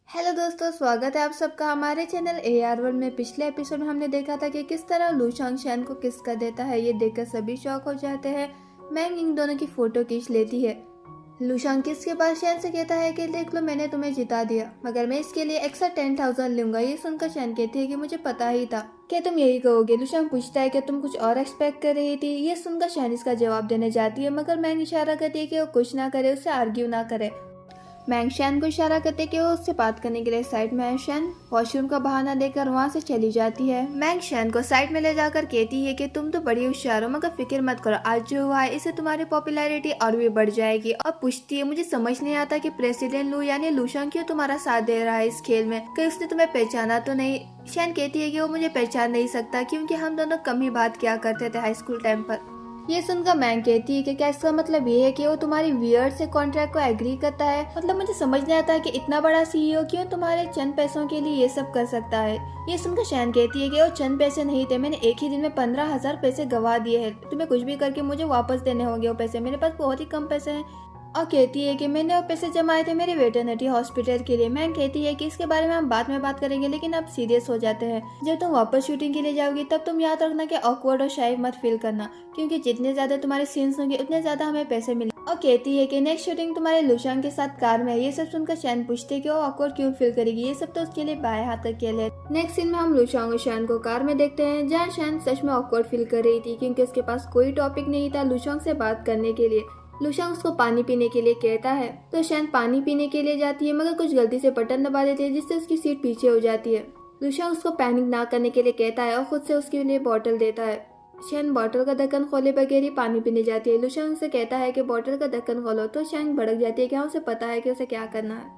Hello दोस्तों, स्वागत है आप सबका हमारे चैनल AR वर्ल्ड में। पिछले एपिसोड में हमने देखा था कि किस तरह लू शांगशैन को किस कर देता है। ये देखकर सभी शॉक हो जाते हैं। मैंग इन दोनों की फोटो खींच लेती है। लू शांग किस के पास शैन से कहता है कि देख लो, मैंने तुम्हें जिता दिया, मगर मैं इसके लिए एक्स्ट्रा 10,000 लूंगा। ये सुनकर शैन कहती है कि मुझे पता ही था। क्या तुम यही कहोगे? लू शांग पूछता है कि तुम कुछ और एक्सपेक्ट कर रही थी। ये सुनकर शैन इसका जवाब देने जाती है, मगर मैंग इशारा करती है कि वो कुछ ना करे, उससे आर्ग्यू ना करे। मैंग शैन को इशारा करते कि वो उससे बात करने के लिए साइड में है। शैन वॉशरूम का बहाना देकर वहाँ से चली जाती है। मैंग शैन को साइड में ले जाकर कहती है कि तुम तो बड़ी होशियार हो, मगर फिक्र मत करो, आज जो हुआ है इससे तुम्हारी पॉपुलैरिटी और भी बढ़ जाएगी। और पूछती है, मुझे समझ नहीं आता कि प्रेसिडेंट लू यानी लू शांग क्यों तुम्हारा साथ दे रहा है इस खेल में, कहीं उसने तुम्हें पहचाना तो नहीं। शैन कहती है कि वो मुझे पहचान नहीं सकता क्योंकि हम दोनों कम ही बात किया करते थे हाई स्कूल टाइम पर। ये सुनकर मैंग कहती है कि क्या इसका मतलब ये है कि वो तुम्हारी वियर्ड से कॉन्ट्रैक्ट को एग्री करता है? मतलब मुझे समझ नहीं आता कि इतना बड़ा CEO क्यों तुम्हारे चंद पैसों के लिए ये सब कर सकता है। ये सुनकर शैन कहती है कि वो चंद पैसे नहीं थे, मैंने एक ही दिन में 15,000 पैसे गवा दिए हैं। तुम्हें कुछ भी करके मुझे वापस देने होंगे वो पैसे, मेरे पास बहुत ही कम पैसे हैं। और कहती है कि मैंने वो पैसे जमाए थे मेरे वेटरनिटी हॉस्पिटल के लिए। मैंग कहती है कि इसके बारे में हम बाद में बात करेंगे, लेकिन अब सीरियस हो जाते हैं। जब तुम वापस शूटिंग के लिए जाओगी तब तुम याद रखना कि ऑकवर्ड और शाय मत फील करना, क्योंकि जितने ज्यादा तुम्हारे सीन्स होंगे उतने ज्यादा हमें पैसे मिलेंगे। और कहती है कि नेक्स्ट शूटिंग तुम्हारे लू शांग के साथ कार में है। ये सब सुनकर शैन पूछते है कि वो ऑकवर्ड क्यों फील करेगी, ये सब तो उसके लिए बाएं हाथ का खेल है। नेक्स्ट सीन में हम लू शांग और शैन को कार में देखते हैं, जहाँ शैन सच में ऑकवर्ड फील कर रही थी क्योंकि उसके पास कोई टॉपिक नहीं था लू शांग से बात करने के लिए। लू शांग उसको पानी पीने के लिए कहता है तो शैन पानी पीने के लिए जाती है, मगर कुछ गलती से बटन दबा देती है जिससे उसकी सीट पीछे हो जाती है। लू शांग उसको पैनिक ना करने के लिए कहता है और खुद से उसके लिए बॉटल देता है। शैन बॉटल का ढक्कन खोले बगैर ही पानी पीने जाती है। लू शांग से कहता है कि बॉटल का ढक्कन खोलो, तो शैन भड़क जाती है कि हाँ, उसे पता है कि उसे क्या करना है।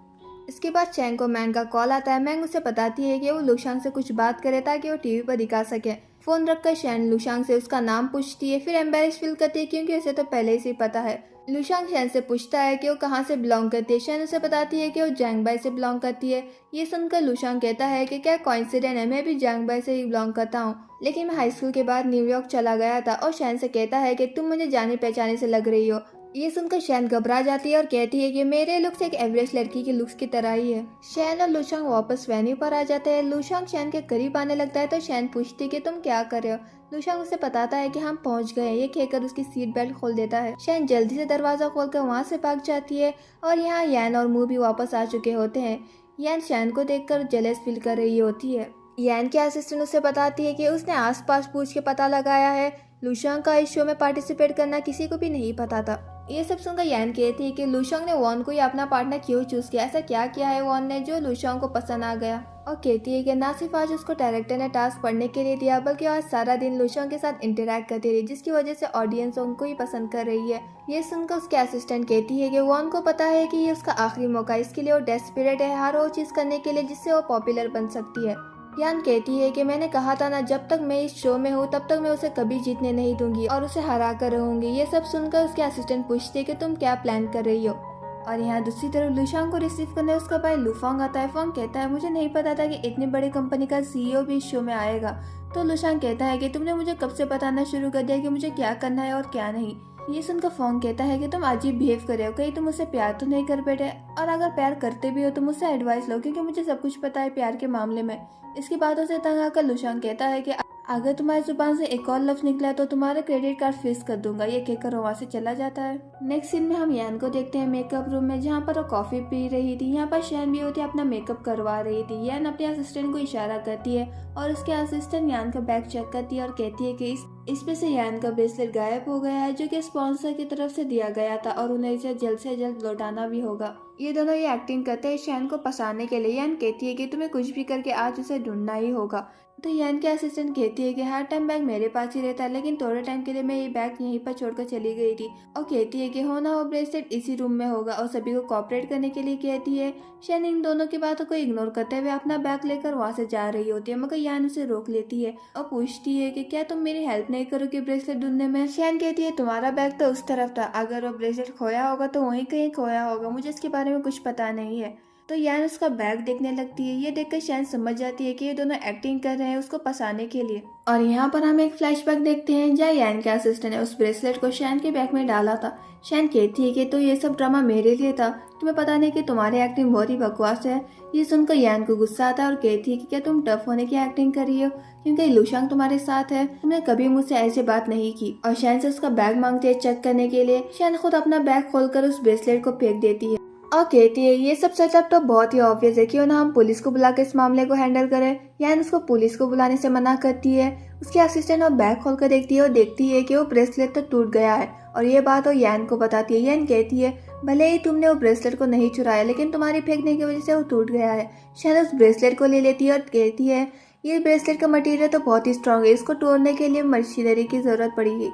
इसके बाद शैन को मैंग का कॉल आता है। मैंग उसे बताती है कि वो लू शांग से कुछ बात करे ताकि वो टीवी पर दिखा सके। फोन रखकर शैन लू शांग से उसका नाम पूछती है, फिर एम्बेरस फील करती है क्योंकि उसे तो पहले से ही पता है। लू शांग शैन से पूछता है कि वो कहाँ से बिलोंग करती है। शैन उसे बताती है कि वो जैंगबाई से बिलोंग करती है। ये सुनकर लू शांग कहता है कि क्या कोइंसिडेंस है, मैं भी जैंगबाई से ही बिलोंग करता हूँ, लेकिन मैं हाई स्कूल के बाद न्यूयॉर्क चला गया था। और शैन से कहता है कि तुम मुझे जाने पहचाने से लग रही हो। ये सुनकर शैन घबरा जाती है और कहती है कि मेरे लुक्स एक एवरेज लड़की के लुक्स की तरह ही है। शैन और लू शांग वापस वेन्यू पर आ जाते हैं। लू शांग शैन के करीब आने लगता है तो शैन पूछती है कि तुम क्या कर रहे हो। लू शांग उसे बताता है कि हम पहुंच गए हैं। ये कहकर उसकी सीट बेल्ट खोल देता है। शैन जल्दी से दरवाजा खोलकर वहां से भाग जाती है और यहाँ यान और मू भी वापस आ चुके होते हैं। यान शैन को देखकर जेलस फील कर रही होती है। यान के असिस्टेंट उसे बताती है कि उसने आसपास पूछ के पता लगाया है लू शांग का इस शो में पार्टिसिपेट करना किसी को भी नहीं पता था। ये सब सुनकर यान कहती है कि लू शांग ने वॉन को ही अपना पार्टनर क्यों चूज किया, ऐसा क्या किया है वॉन ने जो लू शांग को पसंद आ गया। और कहती है कि ना सिर्फ आज उसको डायरेक्टर ने टास्क पढ़ने के लिए दिया, बल्कि आज सारा दिन लू शांग के साथ इंटरेक्ट करती रही, जिसकी वजह से ऑडियंस उनको ही पसंद कर रही है। ये सुनकर उसके असिस्टेंट कहती है कि वॉन को पता है कि ये उसका आखिरी मौका, इसके लिए वो डेस्परेट है हर वो चीज करने के लिए जिससे वो पॉपुलर बन सकती है। यान कहती है कि मैंने कहा था ना, जब तक मैं इस शो में हूँ तब तक मैं उसे कभी जीतने नहीं दूंगी और उसे हरा कर रहूंगी। ये सब सुनकर उसके असिस्टेंट पूछते कि तुम क्या प्लान कर रही हो। और यहाँ दूसरी तरफ लू शांग को रिसीव करने उसका भाई लू फॉन्ग आता है। फॉन्ग कहता है, मुझे नहीं पता था कि इतनी बड़ी कंपनी का CEO भी इस शो में आएगा। तो लू शांग कहता है कि तुमने मुझे कब से बताना शुरू कर दिया कि मुझे क्या करना है और क्या नहीं। ये सुनकर फॉन्ग कहता है कि तुम अजीब बिहेव कर रहे हो, कहीं तुम मुझसे प्यार तो नहीं कर बैठे, और अगर प्यार करते भी हो तो मुझसे एडवाइस लो क्योंकि मुझे सब कुछ पता है प्यार के मामले में। इसकी बातों से तंग आकर लू शांग कहता है कि अगर तुम्हारी जुबान से एक और लफ्ज निकला तो तुम्हारा क्रेडिट कार्ड फ्रीज कर दूंगा। ये कहकर वहाँ से चला जाता है। नेक्स्ट सीन में हम यान को देखते हैं मेकअप रूम में, जहाँ पर वो कॉफी पी रही थी। यहाँ पर शैन भी होती है, अपना मेकअप करवा रही थी। यान अपने असिस्टेंट को इशारा करती है और उसके असिस्टेंट यान का बैग चेक करती है और कहती है कि इसमें से यान का ब्रेसलेट गायब हो गया है जो कि स्पॉन्सर की तरफ से दिया गया था और उन्हें इसे जल्द से जल्द लौटाना भी होगा। ये दोनों ये एक्टिंग करते हैं शैन को फंसाने के लिए। यान कहती है कि तुम्हें कुछ भी करके आज उसे ढूंढना ही होगा। तो यान के असिस्टेंट कहती है कि हर टाइम बैग मेरे पास ही रहता है, लेकिन थोड़े टाइम के लिए मैं ये बैग यहीं पर छोड़कर चली गई थी। और कहती है कि हो ना हो ब्रेसलेट इसी रूम में होगा और सभी को कोऑपरेट करने के लिए कहती है। शैन इन दोनों की बातों को इग्नोर करते हुए अपना बैग लेकर वहाँ से जा रही होती है, मगर यान उसे रोक लेती है और पूछती है कि क्या तुम मेरी हेल्प नहीं करोगे ब्रेसलेट ढूंढने में। शैन कहती है तुम्हारा बैग तो उस तरफ था, अगर वो ब्रेसलेट खोया होगा तो वहीं कहीं खोया होगा, मुझे इसके बारे में कुछ पता नहीं है। तो यान उसका बैग देखने लगती है। ये देखकर शैन समझ जाती है कि ये दोनों एक्टिंग कर रहे हैं उसको फंसाने के लिए। और यहाँ पर हम एक फ्लैशबैक देखते हैं जहाँ यान के असिस्टेंट ने उस ब्रेसलेट को शैन के बैग में डाला था। शैन कहती है कि तो ये सब ड्रामा मेरे लिए था, तुम्हें पता नहीं कि तुम्हारी एक्टिंग बहुत ही बकवास है। ये सुनकर यान को गुस्सा आता है और कहती है कि क्या तुम टफ होने की एक्टिंग कर रही हो, क्योंकि लुशांग तुम्हारे साथ है, तुमने कभी मुझसे ऐसी बात नहीं की। और शैन से उसका बैग मांगती है चेक करने के लिए। शैन खुद अपना बैग खोलकर उस ब्रेसलेट को फेंक देती है और कहती है ये सब सेटअप तो बहुत ही ऑब्वियस है, क्यों ना हम पुलिस को बुला के इस मामले को हैंडल करें। यान उसको पुलिस को बुलाने से मना करती है। उसकी असिस्टेंट और बैग खोलकर देखती है और देखती है कि वो ब्रेसलेट तो टूट गया है और ये बात वो यान को बताती है। यान कहती है भले ही तुमने वो ब्रेसलेट को नहीं चुराया, लेकिन तुम्हारी फेंकने की वजह से वो टूट गया है। शैन उस ब्रेसलेट को ले लेती है और कहती है ये ब्रेसलेट का मटेरियल तो बहुत ही स्ट्रांग है, इसको तोड़ने के लिए मशीनरी की जरूरत पड़ेगी।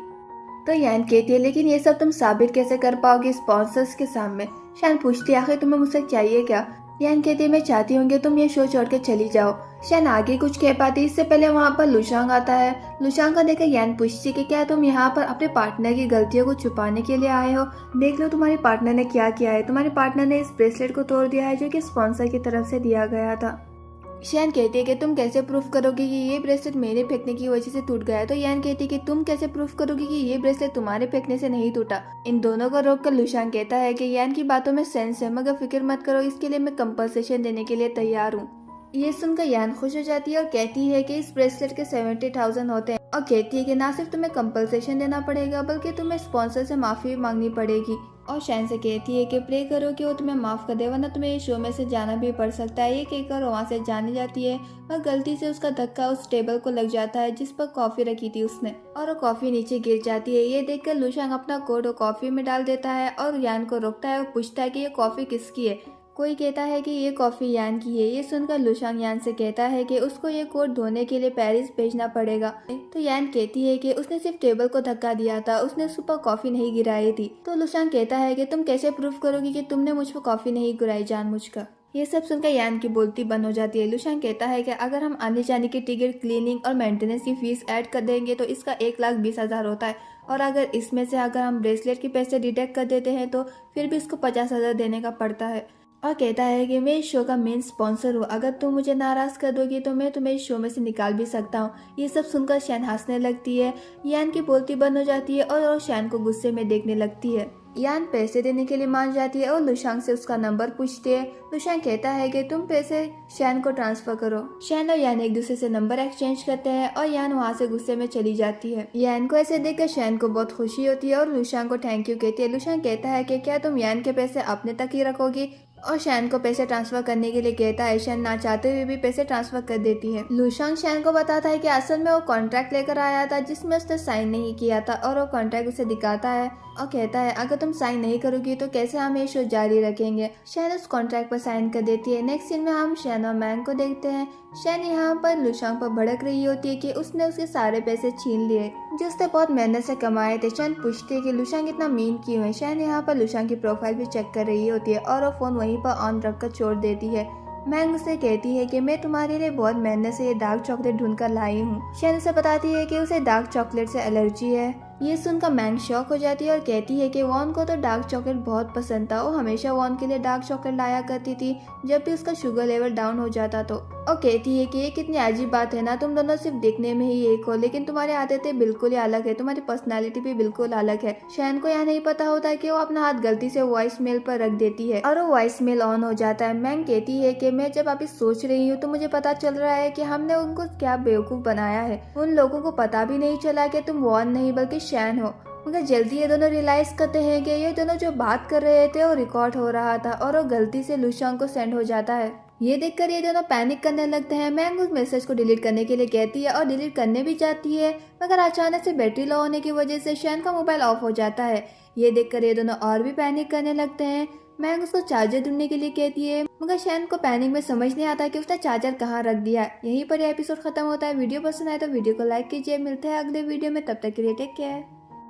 तो यान कहती है लेकिन ये सब तुम साबित कैसे कर पाओगे स्पॉन्सर्स के सामने। शैन पूछती है आखिर तुम्हें मुझसे चाहिए क्या। यान कहती है मैं चाहती हूँ कि तुम ये शो छोड़ के चली जाओ। शैन आगे कुछ कह पाती, इससे पहले वहाँ पर लुशांग आता है। लुशांग का देखकर यान पूछती है कि क्या तुम यहाँ पर अपने पार्टनर की गलतियों को छुपाने के लिए आए हो। देख लो तुम्हारे पार्टनर ने क्या किया है, तुम्हारे पार्टनर ने इस ब्रेसलेट को तोड़ दिया है जो कि स्पॉन्सर की तरफ से दिया गया था। शैन कहती है कि तुम कैसे प्रूफ करोगे कि ये ब्रेसलेट मेरे फेंकने की वजह से टूट गया है। तो यान कहती है कि तुम कैसे प्रूफ करोगे कि ये ब्रेसलेट तुम्हारे फेंकने से नहीं टूटा। इन दोनों को रोककर लुशांग कहता है कि यान की बातों में सेंस है, मगर फिक्र मत करो, इसके लिए मैं कंपनसेशन देने के लिए तैयार हूँ। ये सुनकर यान खुश हो जाती है और कहती है कि इस ब्रेसलेट के 70,000 होते हैं और कहती है कि ना सिर्फ तुम्हें कंपनसेशन देना पड़ेगा बल्कि तुम्हें स्पॉन्सर से माफी भी मांगनी पड़ेगी। और शैन से कहती है कि प्रे करो कि वो तुम्हें माफ कर दे, वरना तुम्हें इस शो में से जाना भी पड़ सकता है। ये कहकर वहाँ से जाने जाती है और गलती से उसका धक्का उस टेबल को लग जाता है जिस पर कॉफी रखी थी उसने, और वो कॉफी नीचे गिर जाती है। ये देखकर लुशांग अपना कोट कॉफी में डाल देता है और यान को रोकता है और पूछता है कि ये कॉफी किसकी है। कोई कहता है कि ये कॉफी यान की है। ये सुनकर लुशांग यान से कहता है कि उसको ये कोट धोने के लिए पेरिस भेजना पड़ेगा। तो यान कहती है कि उसने सिर्फ टेबल को धक्का दिया था, उसने उस पर कॉफी नहीं गिराई थी। तो लुशांग कहता है कि तुम कैसे प्रूफ करोगी कि तुमने मुझ पर कॉफी नहीं गिराई जानबूझकर। ये सब सुनकर यान की बोलती बंद हो जाती है। लुशांग कहता है कि अगर हम आने जाने की टिकट, क्लीनिंग और मेंटेनेंस की फीस ऐड कर देंगे तो इसका 1,20,000 होता है, और अगर इसमें से अगर हम ब्रेसलेट के पैसे डिडक्ट कर देते हैं तो फिर भी इसको 50,000 देने का पड़ता है। और कहता है कि मैं इस शो का मेन स्पॉन्सर हूँ, अगर तुम मुझे नाराज कर दोगी तो मैं तुम्हें इस शो में से निकाल भी सकता हूँ। ये सब सुनकर शैन हंसने लगती है। यान की बोलती बंद हो जाती है और शैन को गुस्से में देखने लगती है। यान पैसे देने के लिए मान जाती है और लुशांग से उसका नंबर पूछती है। लुशांग कहता है कि तुम पैसे शैन को ट्रांसफर करो। शैन और यान एक दूसरे से नंबर एक्सचेंज करते हैं और यान वहाँ से गुस्से में चली जाती है। यान को ऐसे देखकर शैन को बहुत खुशी होती है और लुशांग को थैंक यू कहती है। लुशांग कहता है कि क्या तुम यान के पैसे अपने तक ही रखोगी, और शैन को पैसे ट्रांसफर करने के लिए कहता है। शैन ना चाहते हुए भी पैसे ट्रांसफर कर देती है। लुशांग शैन को बताता है कि असल में वो कॉन्ट्रैक्ट लेकर आया था जिसमें उसने साइन नहीं किया था, और वो कॉन्ट्रैक्ट उसे दिखाता है और कहता है अगर तुम साइन नहीं करोगी तो कैसे हम ये शो जारी रखेंगे। शैन उस कॉन्ट्रैक्ट पर साइन कर देती है। नेक्स्ट सीन में हम शैन और मैंग को देखते हैं। शैन यहाँ पर लुशांग पर भड़क रही होती है कि उसने उसके सारे पैसे छीन लिए जो उसने बहुत मेहनत से कमाए थे। शैन पूछती है कि लुशांग इतना मीन क्यों है। शैन यहाँ पर लुशांग की प्रोफाइल भी चेक कर रही होती है और वो फोन वहीं पर ऑन रखकर छोड़ देती है। मैंग उसे कहती है कि मैं तुम्हारे लिए बहुत मेहनत से ये डार्क चॉकलेट ढूंढ कर लाई हूँ। शैन उसे बताती है कि उसे डार्क चॉकलेट से एलर्जी है। ये सुनकर मैंग शॉक हो जाती है और कहती है कि वॉन को तो डार्क चॉकलेट बहुत पसंद था, वो हमेशा वॉन के लिए डार्क चॉकलेट लाया करती थी जब भी उसका शुगर लेवल डाउन हो जाता तो। और कहती है कि ये कितनी अजीब बात है ना, तुम दोनों सिर्फ देखने में ही एक हो लेकिन तुम्हारी आदतें बिल्कुल ही अलग है, तुम्हारी पर्सनालिटी भी बिल्कुल अलग है। शैन को यहाँ नहीं पता होता है कि वो अपना हाथ गलती से वॉइस मेल पर रख देती है और वो वॉइस मेल ऑन हो जाता है। मैंग कहती है कि मैं जब अभी सोच रही हूँ तो मुझे पता चल रहा है कि हमने उनको क्या बेवकूफ बनाया है। उन लोगों को पता भी नहीं चला कि तुम वॉन नहीं बल्कि शैन हो। मगर जल्दी ये दोनों रियलाइज करते हैं कि ये दोनों जो बात कर रहे थे वो रिकॉर्ड हो रहा था और वो गलती से लुशांग को सेंड हो जाता है। ये देखकर ये दोनों पैनिक करने लगते हैं। मैंग उस मैसेज को डिलीट करने के लिए कहती है और डिलीट करने भी जाती है, मगर अचानक से बैटरी लो होने की वजह से शैन का मोबाइल ऑफ हो जाता है। ये देखकर ये दोनों और भी पैनिक करने लगते हैं। मैंग उसको चार्जर ढूंढने के लिए कहती है, मगर शैन को पैनिक में समझ नहीं आता कि उसने चार्जर कहाँ रख दिया। यहीं पर यह एपिसोड खत्म होता है। वीडियो पसंद आए तो वीडियो को लाइक कीजिए। मिलते हैं अगले वीडियो में, तब तक के लिए टेक केयर।